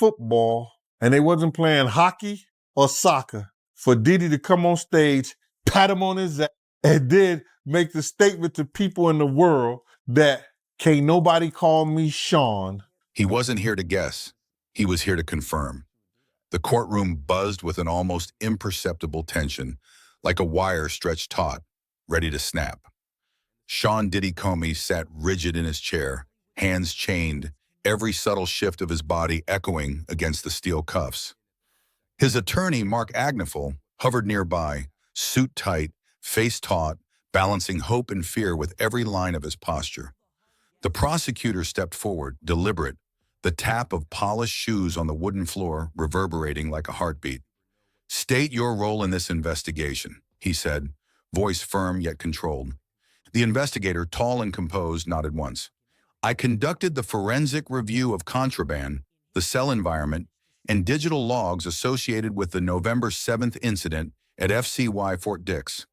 football and they wasn't playing hockey or soccer for Diddy to come on stage, pat him on his ass, and then make the statement to people in the world that can't nobody call me Sean. He wasn't here to guess. He was here to confirm. The courtroom buzzed with an almost imperceptible tension, like a wire stretched taut, ready to snap. Sean Diddy Comey sat rigid in his chair, hands chained, every subtle shift of his body echoing against the steel cuffs. His attorney, Mark Agnifil, hovered nearby, suit tight, face taut, balancing hope and fear with every line of his posture. The prosecutor stepped forward, deliberate, the tap of polished shoes on the wooden floor reverberating like a heartbeat. "State your role in this investigation," he said, voice firm yet controlled. The investigator, tall and composed, nodded once. "I conducted the forensic review of contraband, the cell environment, and digital logs associated with the November 7th incident at FCY Fort Dix."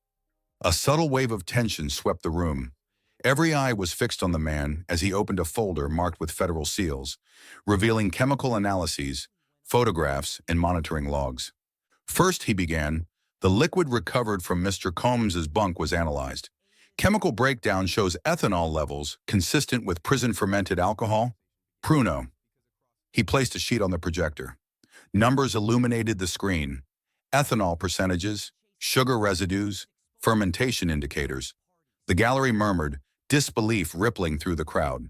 A subtle wave of tension swept the room. Every eye was fixed on the man as he opened a folder marked with federal seals, revealing chemical analyses, photographs, and monitoring logs. First, he began, the liquid recovered from Mr. Combs's bunk was analyzed. Chemical breakdown shows ethanol levels consistent with prison-fermented alcohol, Pruno. He placed a sheet on the projector. Numbers illuminated the screen. Ethanol percentages, sugar residues, fermentation indicators. The gallery murmured, disbelief rippling through the crowd.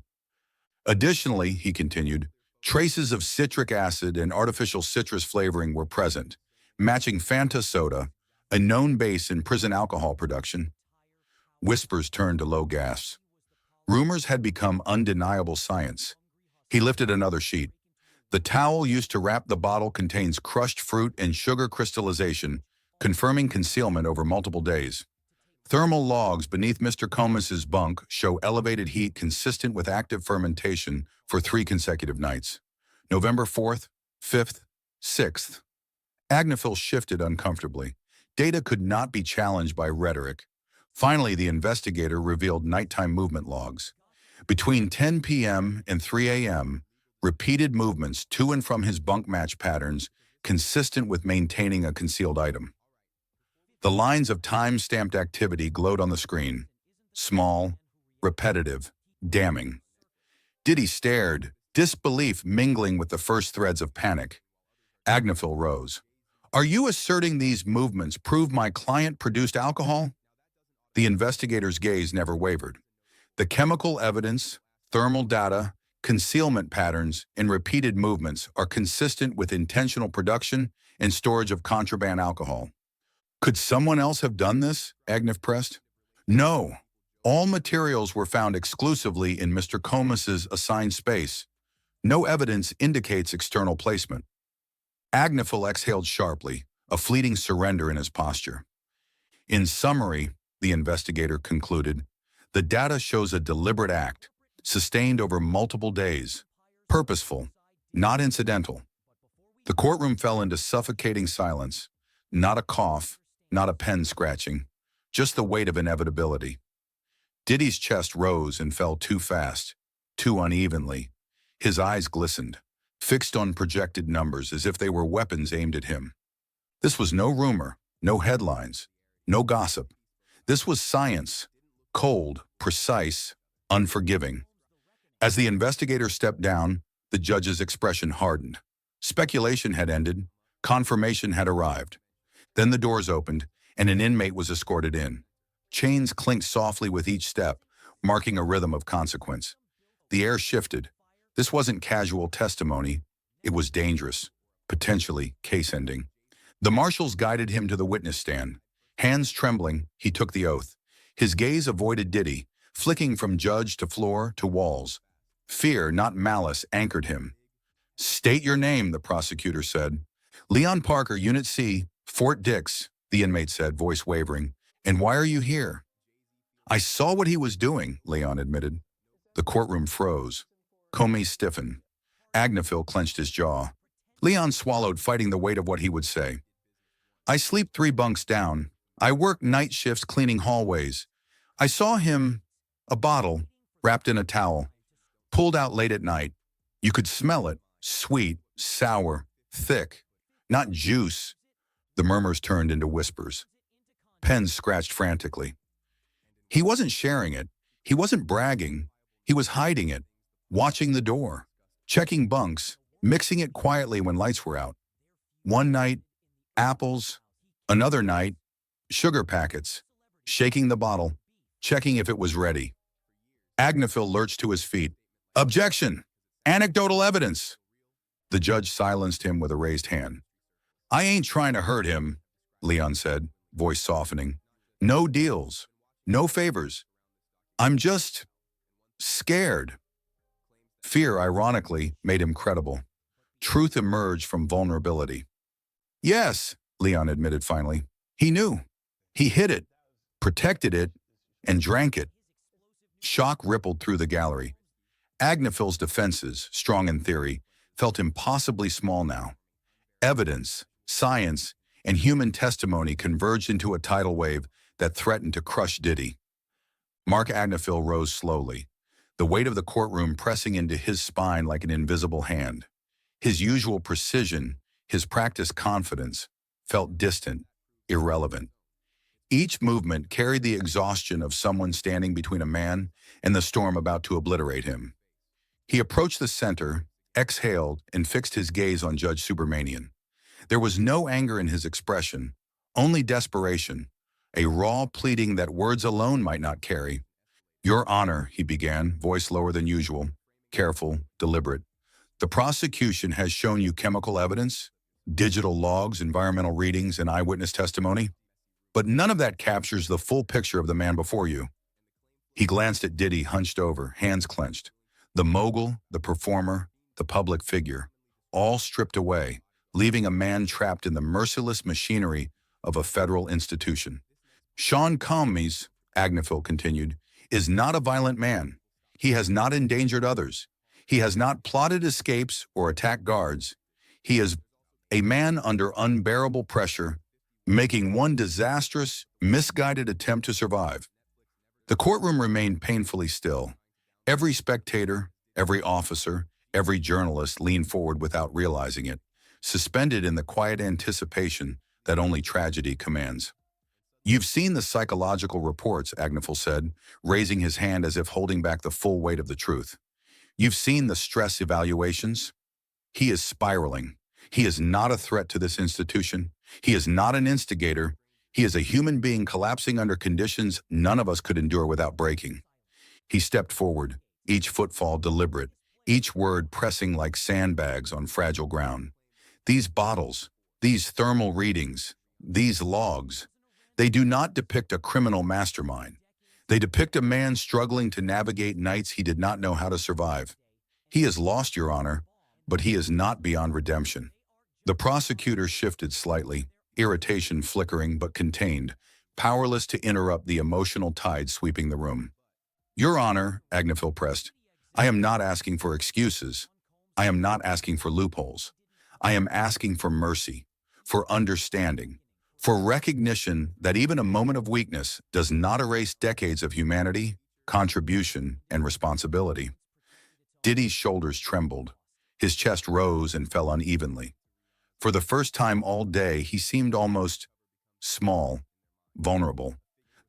Additionally, he continued, traces of citric acid and artificial citrus flavoring were present, matching Fanta soda, a known base in prison alcohol production. Whispers turned to low gasps. Rumors had become undeniable science. He lifted another sheet. The towel used to wrap the bottle contains crushed fruit and sugar crystallization, confirming concealment over multiple days. Thermal logs beneath Mr. Combs's bunk show elevated heat consistent with active fermentation for 3 consecutive nights. November 4th, 5th, 6th. Agnifil shifted uncomfortably. Data could not be challenged by rhetoric. Finally, the investigator revealed nighttime movement logs. Between 10 p.m. and 3 a.m., repeated movements to and from his bunk match patterns consistent with maintaining a concealed item. The lines of time-stamped activity glowed on the screen. Small, repetitive, damning. Diddy stared, disbelief mingling with the first threads of panic. Agnifil rose. "Are you asserting these movements prove my client produced alcohol?" The investigator's gaze never wavered. The chemical evidence, thermal data, concealment patterns, and repeated movements are consistent with intentional production and storage of contraband alcohol. "Could someone else have done this?" Agnif pressed. "No. All materials were found exclusively in Mr. Combs's assigned space. No evidence indicates external placement." Agnifil exhaled sharply, a fleeting surrender in his posture. "In summary," the investigator concluded, "the data shows a deliberate act, sustained over multiple days, purposeful, not incidental." The courtroom fell into suffocating silence, not a cough, not a pen scratching, just the weight of inevitability. Diddy's chest rose and fell too fast, too unevenly. His eyes glistened, fixed on projected numbers as if they were weapons aimed at him. This was no rumor, no headlines, no gossip. This was science, cold, precise, unforgiving. As the investigator stepped down, the judge's expression hardened. Speculation had ended, confirmation had arrived. Then the doors opened, and an inmate was escorted in. Chains clinked softly with each step, marking a rhythm of consequence. The air shifted. This wasn't casual testimony. It was dangerous, potentially case-ending. The marshals guided him to the witness stand. Hands trembling, he took the oath. His gaze avoided Diddy, flicking from judge to floor to walls. Fear, not malice, anchored him. "State your name," the prosecutor said. "Leon Parker, Unit C, Fort Dix," the inmate said, voice wavering. "And why are you here?" "I saw what he was doing," Leon admitted. The courtroom froze. Comey stiffened. Agnifil clenched his jaw. Leon swallowed, fighting the weight of what he would say. "I sleep 3 bunks down. I work night shifts cleaning hallways. I saw him, a bottle, wrapped in a towel, pulled out late at night. You could smell it, sweet, sour, thick, not juice. The murmurs turned into whispers. Pens scratched frantically. He wasn't sharing it. He wasn't bragging. He was hiding it, watching the door, checking bunks, mixing it quietly when lights were out. One night, apples. Another night, sugar packets. Shaking the bottle, checking if it was ready. Agnifil lurched to his feet. Objection! Anecdotal evidence! The judge silenced him with a raised hand. I ain't trying to hurt him, Leon said, voice softening. No deals. No favors. I'm just scared. Fear, ironically, made him credible. Truth emerged from vulnerability. Yes, Leon admitted finally. He knew. He hid it, protected it, and drank it. Shock rippled through the gallery. Agnifil's defenses, strong in theory, felt impossibly small now. Evidence, science, and human testimony converged into a tidal wave that threatened to crush Diddy. Mark Agnifil rose slowly, the weight of the courtroom pressing into his spine like an invisible hand. His usual precision, his practiced confidence, felt distant, irrelevant. Each movement carried the exhaustion of someone standing between a man and the storm about to obliterate him. He approached the center, exhaled, and fixed his gaze on Judge Subramanian. There was no anger in his expression, only desperation, a raw pleading that words alone might not carry. Your Honor, he began, voice lower than usual, careful, deliberate. The prosecution has shown you chemical evidence, digital logs, environmental readings, and eyewitness testimony, but none of that captures the full picture of the man before you. He glanced at Diddy, hunched over, hands clenched. The mogul, the performer, the public figure, all stripped away, leaving a man trapped in the merciless machinery of a federal institution. Sean Combs, Agnifil continued, is not a violent man. He has not endangered others. He has not plotted escapes or attacked guards. He is a man under unbearable pressure, making one disastrous, misguided attempt to survive. The courtroom remained painfully still. Every spectator, every officer, every journalist leaned forward without realizing it, suspended in the quiet anticipation that only tragedy commands. You've seen the psychological reports, Agnifil said, raising his hand as if holding back the full weight of the truth. You've seen the stress evaluations. He is spiraling. He is not a threat to this institution. He is not an instigator. He is a human being collapsing under conditions none of us could endure without breaking. He stepped forward, each footfall deliberate, each word pressing like sandbags on fragile ground. These bottles, these thermal readings, these logs, they do not depict a criminal mastermind. They depict a man struggling to navigate nights he did not know how to survive. He is lost, Your Honor, but he is not beyond redemption. The prosecutor shifted slightly, irritation flickering but contained, powerless to interrupt the emotional tide sweeping the room. Your Honor, Agnifil pressed, I am not asking for excuses. I am not asking for loopholes. I am asking for mercy, for understanding, for recognition that even a moment of weakness does not erase decades of humanity, contribution, and responsibility. Diddy's shoulders trembled. His chest rose and fell unevenly. For the first time all day, he seemed almost small, vulnerable.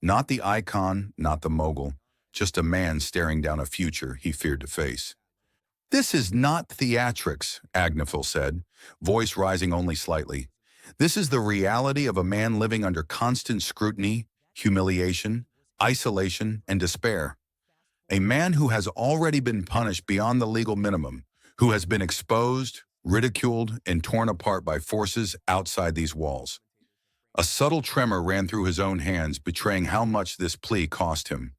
Not the icon, not the mogul, just a man staring down a future he feared to face. This is not theatrics, Agnifil said, voice rising only slightly. This is the reality of a man living under constant scrutiny, humiliation, isolation, and despair. A man who has already been punished beyond the legal minimum, who has been exposed, ridiculed, and torn apart by forces outside these walls. A subtle tremor ran through his own hands, betraying how much this plea cost him.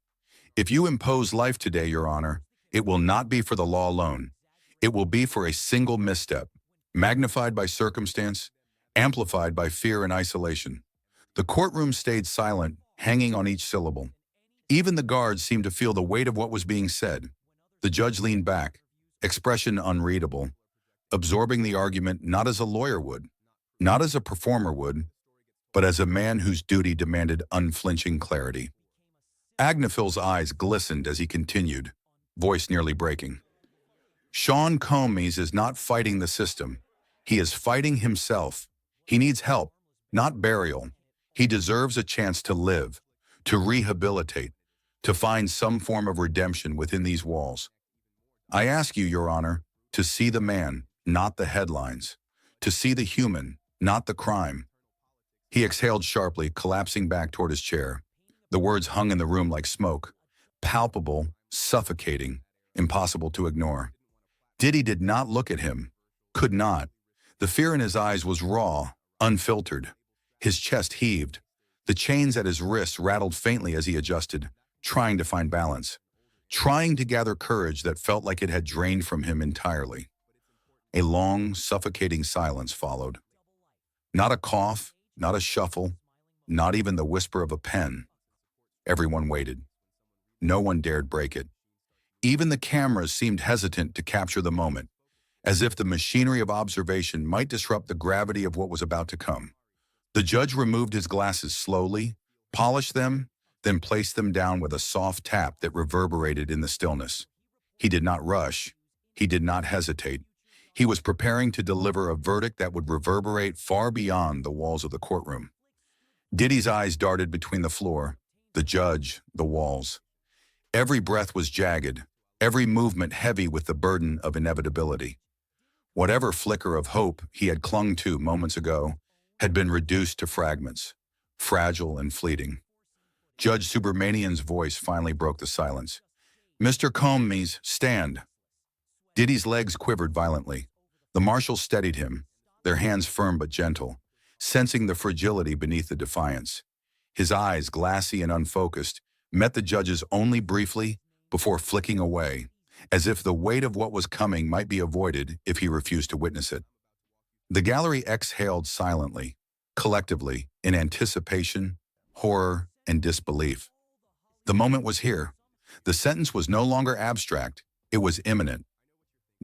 If you impose life today, Your Honor, it will not be for the law alone. It will be for a single misstep, magnified by circumstance, amplified by fear and isolation. The courtroom stayed silent, hanging on each syllable. Even the guards seemed to feel the weight of what was being said. The judge leaned back, expression unreadable, absorbing the argument not as a lawyer would, not as a performer would, but as a man whose duty demanded unflinching clarity. Agnifil's eyes glistened as he continued, voice nearly breaking. Sean Combs is not fighting the system. He is fighting himself. He needs help, not burial. He deserves a chance to live, to rehabilitate, to find some form of redemption within these walls. I ask you, Your Honor, to see the man, not the headlines, to see the human, not the crime. He exhaled sharply, collapsing back toward his chair. The words hung in the room like smoke, palpable, suffocating, impossible to ignore. Diddy did not look at him, could not. The fear in his eyes was raw, unfiltered. His chest heaved. The chains at his wrists rattled faintly as he adjusted, trying to find balance, trying to gather courage that felt like it had drained from him entirely. A long, suffocating silence followed. Not a cough, not a shuffle, not even the whisper of a pen. Everyone waited. No one dared break it. Even the cameras seemed hesitant to capture the moment, as if the machinery of observation might disrupt the gravity of what was about to come. The judge removed his glasses slowly, polished them, then placed them down with a soft tap that reverberated in the stillness. He did not rush. He did not hesitate. He was preparing to deliver a verdict that would reverberate far beyond the walls of the courtroom. Diddy's eyes darted between the floor, the judge, the walls. Every breath was jagged, every movement heavy with the burden of inevitability. Whatever flicker of hope he had clung to moments ago had been reduced to fragments, fragile and fleeting. Judge Subramanian's voice finally broke the silence. "Mr. Commies, stand." Diddy's legs quivered violently. The marshals steadied him, their hands firm but gentle, sensing the fragility beneath the defiance. His eyes, glassy and unfocused, met the judge's only briefly before flicking away, as if the weight of what was coming might be avoided if he refused to witness it. The gallery exhaled silently, collectively, in anticipation, horror, and disbelief. The moment was here. The sentence was no longer abstract, it was imminent.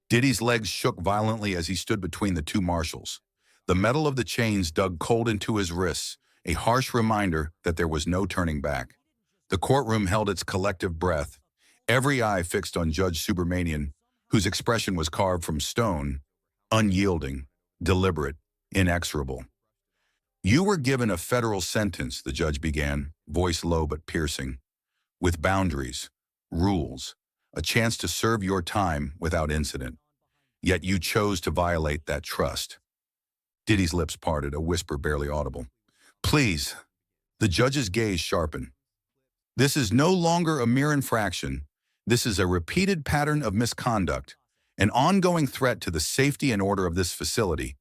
Diddy's legs shook violently as he stood between the two marshals. The metal of the chains dug cold into his wrists, a harsh reminder that there was no turning back. The courtroom held its collective breath, every eye fixed on Judge Subramanian, whose expression was carved from stone, unyielding, deliberate, inexorable. "You were given a federal sentence," the judge began, voice low but piercing, "with boundaries, rules, a chance to serve your time without incident. Yet you chose to violate that trust." Diddy's lips parted, a whisper barely audible. "Please." The judge's gaze sharpened. "This is no longer a mere infraction. This is a repeated pattern of misconduct, an ongoing threat to the safety and order of this facility.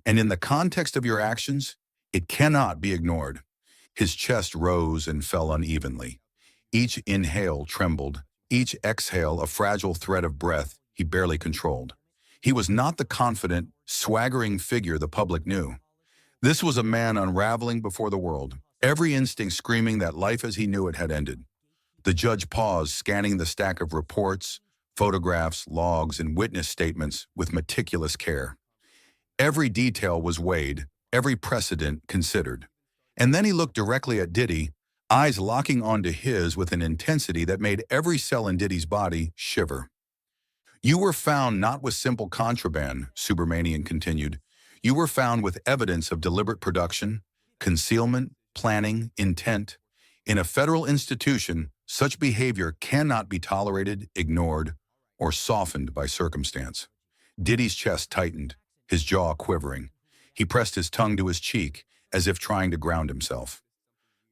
And in the context of your actions, it cannot be ignored." His chest rose and fell unevenly. Each inhale trembled, each exhale a fragile thread of breath he barely controlled. He was not the confident, swaggering figure the public knew. This was a man unraveling before the world, every instinct screaming that life as he knew it had ended. The judge paused, scanning the stack of reports, photographs, logs, and witness statements with meticulous care. Every detail was weighed, every precedent considered. And then he looked directly at Diddy, eyes locking onto his with an intensity that made every cell in Diddy's body shiver. "You were found not with simple contraband," Subramanian continued. "You were found with evidence of deliberate production, concealment, planning, intent. In a federal institution, such behavior cannot be tolerated, ignored, or softened by circumstance." Diddy's chest tightened, his jaw quivering. He pressed his tongue to his cheek, as if trying to ground himself.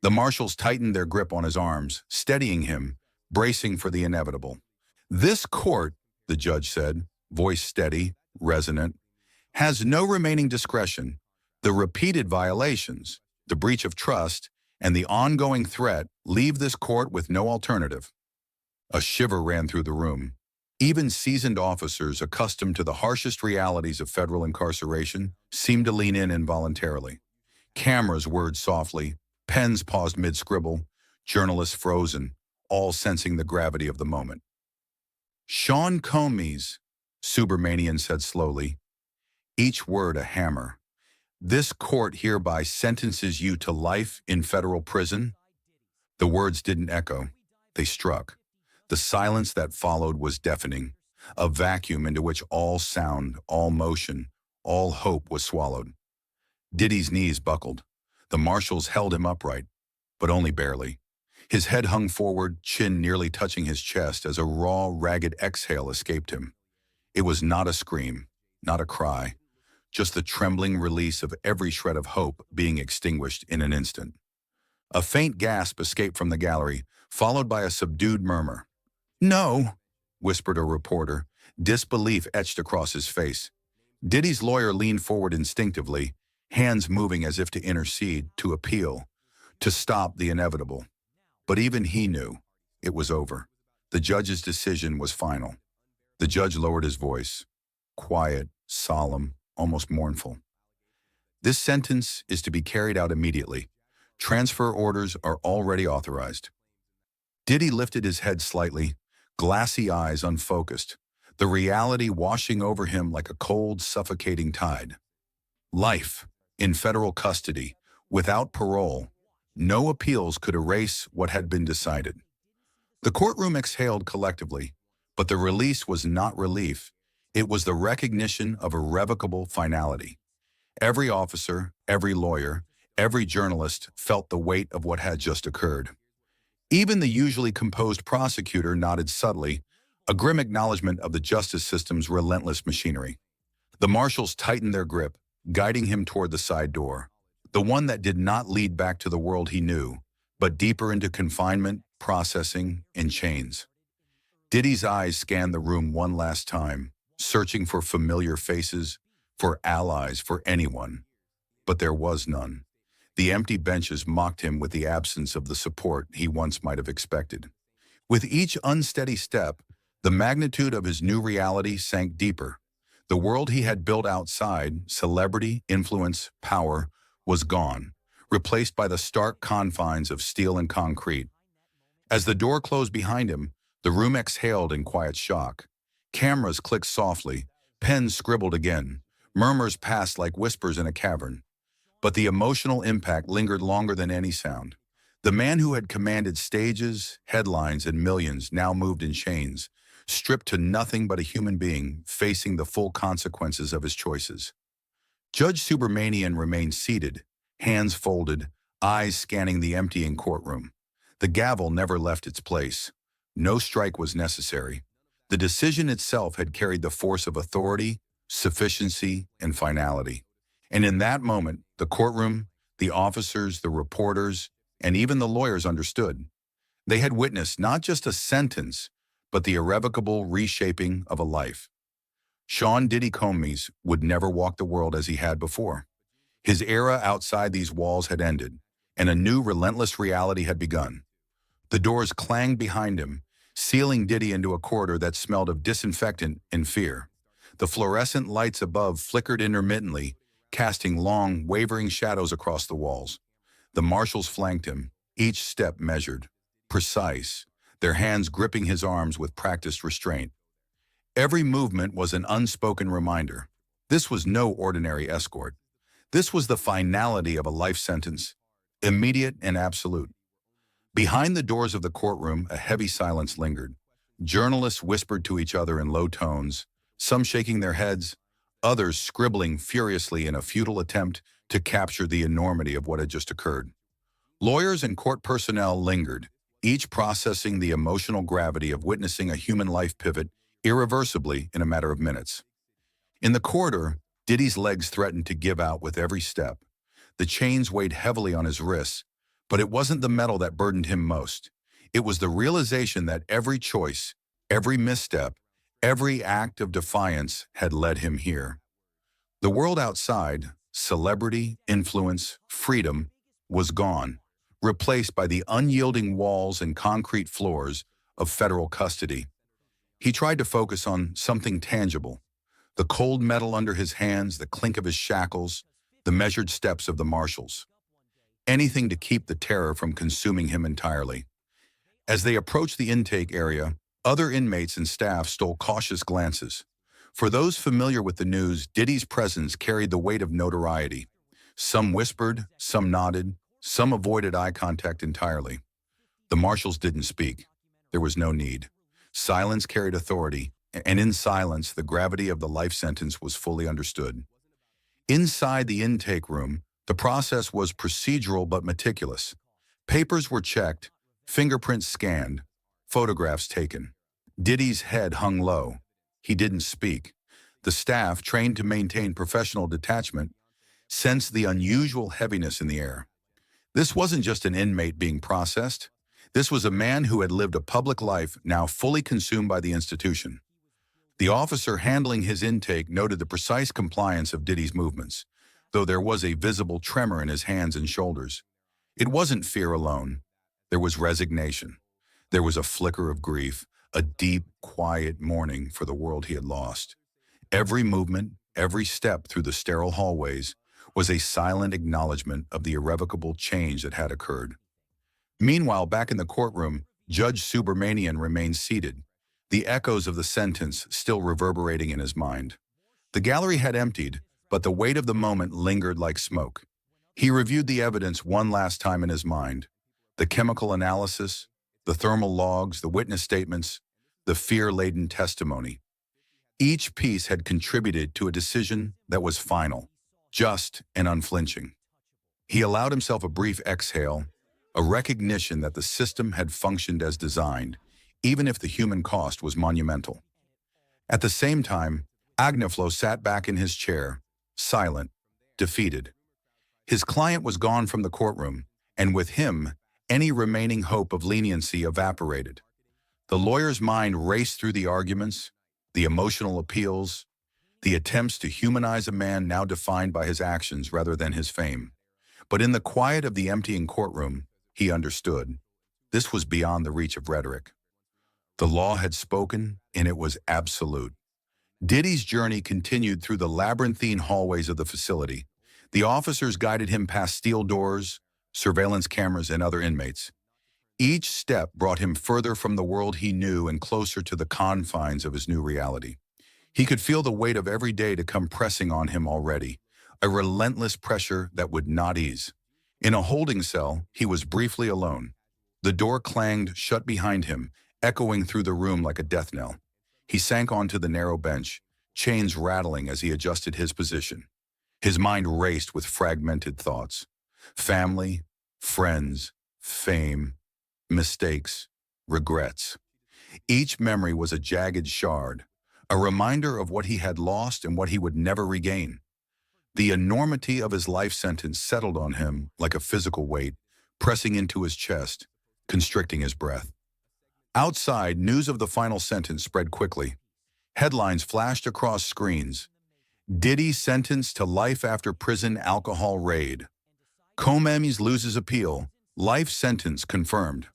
The marshals tightened their grip on his arms, steadying him, bracing for the inevitable. "This court," the judge said, voice steady, resonant, "has no remaining discretion. The repeated violations, the breach of trust, and the ongoing threat leave this court with no alternative." A shiver ran through the room. Even seasoned officers accustomed to the harshest realities of federal incarceration seemed to lean in involuntarily. Cameras whirred softly, pens paused mid-scribble, journalists frozen, all sensing the gravity of the moment. "Sean Commies," Subramanian said slowly, each word a hammer. "This court hereby sentences you to life in federal prison." The words didn't echo. They struck. The silence that followed was deafening, a vacuum into which all sound, all motion, All hope was swallowed. Diddy's knees buckled. The marshals held him upright, but only barely. His head hung forward, chin nearly touching his chest as a raw, ragged exhale escaped him. It was not a scream, not a cry, just the trembling release of every shred of hope being extinguished in an instant. A faint gasp escaped from the gallery, followed by a subdued murmur. "No," whispered a reporter, disbelief etched across his face. Diddy's lawyer leaned forward instinctively, hands moving as if to intercede, to appeal, to stop the inevitable. But even he knew it was over. The judge's decision was final. The judge lowered his voice, quiet, solemn, almost mournful. "This sentence is to be carried out immediately. Transfer orders are already authorized." Diddy lifted his head slightly, glassy eyes unfocused, the reality washing over him like a cold, suffocating tide. Life, in federal custody, without parole, no appeals could erase what had been decided. The courtroom exhaled collectively, but the release was not relief. It was the recognition of irrevocable finality. Every officer, every lawyer, every journalist felt the weight of what had just occurred. Even the usually composed prosecutor nodded subtly, a grim acknowledgement of the justice system's relentless machinery. The marshals tightened their grip, guiding him toward the side door, the one that did not lead back to the world he knew, but deeper into confinement, processing, and chains. Diddy's eyes scanned the room one last time, searching for familiar faces, for allies, for anyone. But there was none. The empty benches mocked him with the absence of the support he once might have expected. With each unsteady step, the magnitude of his new reality sank deeper. The world he had built outside, celebrity, influence, power, was gone, replaced by the stark confines of steel and concrete. As the door closed behind him, the room exhaled in quiet shock. Cameras clicked softly, pens scribbled again, murmurs passed like whispers in a cavern. But the emotional impact lingered longer than any sound. The man who had commanded stages, headlines, and millions now moved in chains, stripped to nothing but a human being facing the full consequences of his choices. Judge Subramanian remained seated, hands folded, eyes scanning the emptying courtroom. The gavel never left its place. No strike was necessary. The decision itself had carried the force of authority, sufficiency, and finality. And in that moment, the courtroom, the officers, the reporters, and even the lawyers understood. They had witnessed not just a sentence, but the irrevocable reshaping of a life. Sean Diddy Combs would never walk the world as he had before. His era outside these walls had ended, and a new relentless reality had begun. The doors clanged behind him, sealing Diddy into a corridor that smelled of disinfectant and fear. The fluorescent lights above flickered intermittently, casting long, wavering shadows across the walls. The marshals flanked him, each step measured, precise, their hands gripping his arms with practiced restraint. Every movement was an unspoken reminder. This was no ordinary escort. This was the finality of a life sentence, immediate and absolute. Behind the doors of the courtroom, a heavy silence lingered. Journalists whispered to each other in low tones, some shaking their heads, others scribbling furiously in a futile attempt to capture the enormity of what had just occurred. Lawyers and court personnel lingered, each processing the emotional gravity of witnessing a human life pivot irreversibly in a matter of minutes. In the corridor, Diddy's legs threatened to give out with every step. The chains weighed heavily on his wrists, but it wasn't the metal that burdened him most. It was the realization that every choice, every misstep, every act of defiance had led him here. The world outside, celebrity, influence, freedom, was gone, replaced by the unyielding walls and concrete floors of federal custody. He tried to focus on something tangible, the cold metal under his hands, the clink of his shackles, the measured steps of the marshals. Anything to keep the terror from consuming him entirely. As they approached the intake area, other inmates and staff stole cautious glances. For those familiar with the news, Diddy's presence carried the weight of notoriety. Some whispered, some nodded, some avoided eye contact entirely. The marshals didn't speak. There was no need. Silence carried authority, and in silence, the gravity of the life sentence was fully understood. Inside the intake room, the process was procedural but meticulous. Papers were checked, fingerprints scanned, photographs taken. Diddy's head hung low. He didn't speak. The staff, trained to maintain professional detachment, sensed the unusual heaviness in the air. This wasn't just an inmate being processed. This was a man who had lived a public life now fully consumed by the institution. The officer handling his intake noted the precise compliance of Diddy's movements, though there was a visible tremor in his hands and shoulders. It wasn't fear alone. There was resignation. There was a flicker of grief, a deep, quiet mourning for the world he had lost. Every movement, every step through the sterile hallways was a silent acknowledgement of the irrevocable change that had occurred. Meanwhile, back in the courtroom, Judge Subramanian remained seated, the echoes of the sentence still reverberating in his mind. The gallery had emptied, but the weight of the moment lingered like smoke. He reviewed the evidence one last time in his mind. The chemical analysis, the thermal logs, the witness statements, the fear-laden testimony. Each piece had contributed to a decision that was final, just and unflinching. He allowed himself a brief exhale, a recognition that the system had functioned as designed, even if the human cost was monumental. At the same time, Agniflo sat back in his chair, silent, defeated. His client was gone from the courtroom, and with him, any remaining hope of leniency evaporated. The lawyer's mind raced through the arguments, the emotional appeals, the attempts to humanize a man now defined by his actions rather than his fame. But in the quiet of the emptying courtroom, he understood. This was beyond the reach of rhetoric. The law had spoken, and it was absolute. Diddy's journey continued through the labyrinthine hallways of the facility. The officers guided him past steel doors, surveillance cameras, and other inmates. Each step brought him further from the world he knew and closer to the confines of his new reality. He could feel the weight of every day to come pressing on him already, a relentless pressure that would not ease. In a holding cell, he was briefly alone. The door clanged shut behind him, echoing through the room like a death knell. He sank onto the narrow bench, chains rattling as he adjusted his position. His mind raced with fragmented thoughts. Family, friends, fame, mistakes, regrets. Each memory was a jagged shard, a reminder of what he had lost and what he would never regain. The enormity of his life sentence settled on him like a physical weight, pressing into his chest, constricting his breath. Outside, news of the final sentence spread quickly. Headlines flashed across screens. Diddy sentenced to life after prison alcohol raid. Comemies loses appeal. Life sentence confirmed.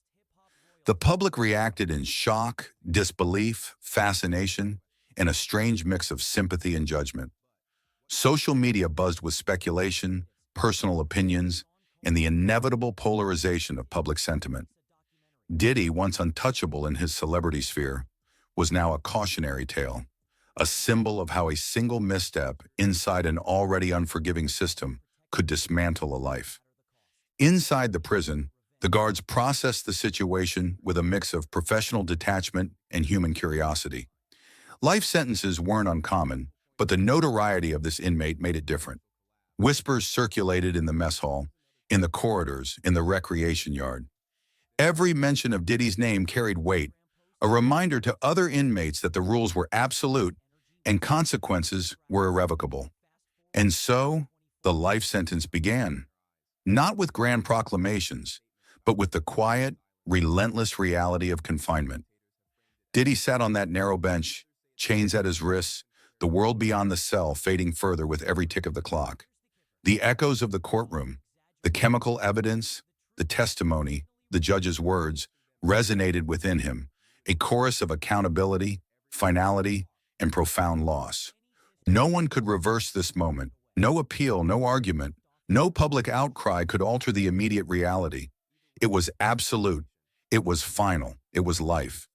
The public reacted in shock, disbelief, fascination, and a strange mix of sympathy and judgment. Social media buzzed with speculation, personal opinions, and the inevitable polarization of public sentiment. Diddy, once untouchable in his celebrity sphere, was now a cautionary tale, a symbol of how a single misstep inside an already unforgiving system could dismantle a life. Inside the prison, the guards processed the situation with a mix of professional detachment and human curiosity. Life sentences weren't uncommon, but the notoriety of this inmate made it different. Whispers circulated in the mess hall, in the corridors, in the recreation yard. Every mention of Diddy's name carried weight, a reminder to other inmates that the rules were absolute and consequences were irrevocable. And so, the life sentence began, not with grand proclamations, but with the quiet, relentless reality of confinement. Diddy sat on that narrow bench, chains at his wrists, the world beyond the cell fading further with every tick of the clock. The echoes of the courtroom, the chemical evidence, the testimony, the judge's words, resonated within him, a chorus of accountability, finality, and profound loss. No one could reverse this moment. No appeal, no argument, no public outcry could alter the immediate reality. It was absolute. It was final. It was life.